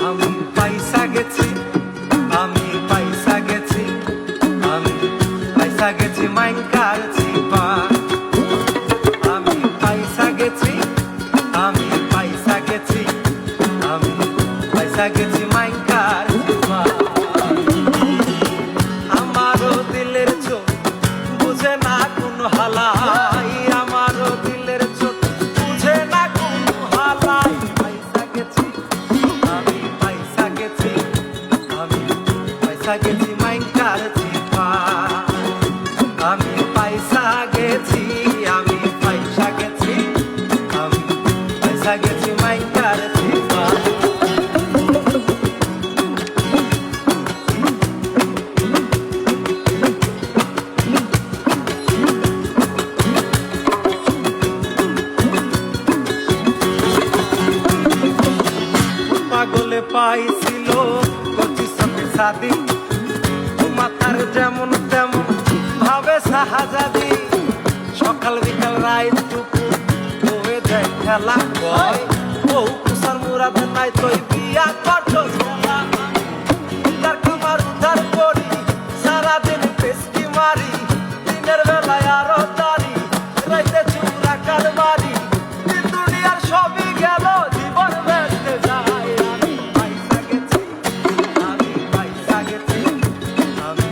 আমি পয়সা গেছি, আমি পয়সা গেছি, আমি পয়সা গেছি মাইনকার চিপা। আমি পয়সা গেছি, আমি পয়সা গেছি, আমি পয়সা গেছি মাইনকার চিপা। আমারও দিলের চোখ বুঝে না কোন হালাই, আমারও দিলের চোখ বুঝে না কোন হালাই। পয়সা গেছি, আমি পয়সা গেছি, আমি পয়সা গেছি মাইনকার চিপা। আমি পয়সা গেছি, আমি পয়সা গেছি, আমি পয়সা গেছি মাইনকার চিপা। পাগলে পাইছিল পঁচিশ শাদি, মাতার যেমন তেমন ভাবে শাহজাদি। সকাল বিকাল রাত দুপুর হয়ে যায় খেলা, কয় বউ কুসার মুরাদে নাই তুই বিয়া করছস খেলা। উদ্ধার কামার উদ্ধার করি, সারাদিন পেস্কি মারি, দিনের বেলায় আরো দাঁড়ি, রাইতে চুরা কারবারি। দিন দুনিয়ার সবই গেল, জীবন বেঁচে যায়। আমি পয়সা গেছি, আমি পয়সা গেছি, আমি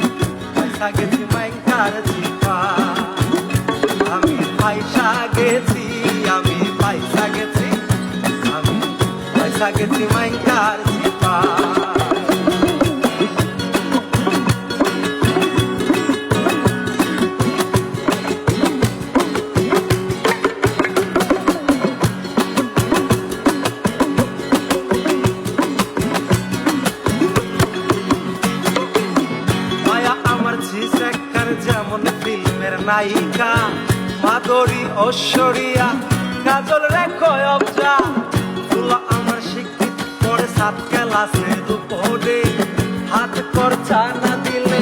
পয়সা গেছি মাইনকার চিপা। আমি পয়সা গেছি, আমি পয়সা গেছি, আমি পয়সা গেছি মাইনকার চিপা। যেমন ফিল্মের নায়িকা মাধুরী ঐশ্বরিয়া, কাজল রেখো অবজা। তুলা আমার শিক্ষিত পড়ে 7 ক্লাসে দুপুরে, হাত খরচা না দিলে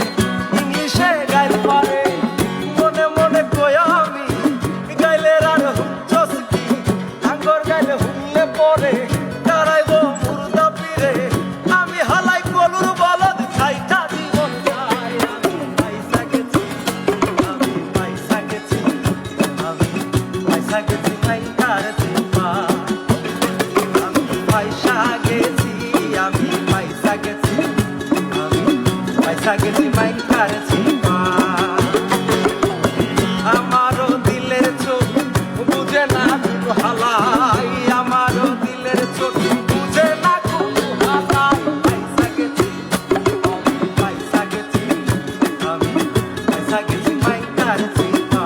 ইংলিশে গাইল পারে। মনে মনে কই আমি গাইলে আর হুচ্ছস কি, আঙ্গর গাইলে হুনলে পরে দাঁড়াইব মুর্দা পীরে। আমি হালাই গলুর বলদ খাইটা জীবন যায়। আমি পয়সা গেছি, আমি পয়সা গেছি, আমি পয়সা গেছি মাইনকার চিপা। আমি পয়সা গেছি, আমি পয়সা গেছি, আমি পয়সা গেছি মাইনকার চিপা। আমারও দিলের চোখ বুঝে না কোন হালাই, আমারও দিলের চোখ বুঝে না কোন হালাই। পয়সা গেছি, আমি পয়সা গেছি, আমি পয়সা গেছি মাইনকার চিপা।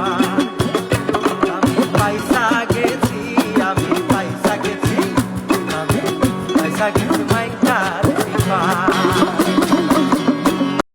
আমি পয়সা গেছি, আমি পয়সা গেছি, আমি পয়সা গেছি।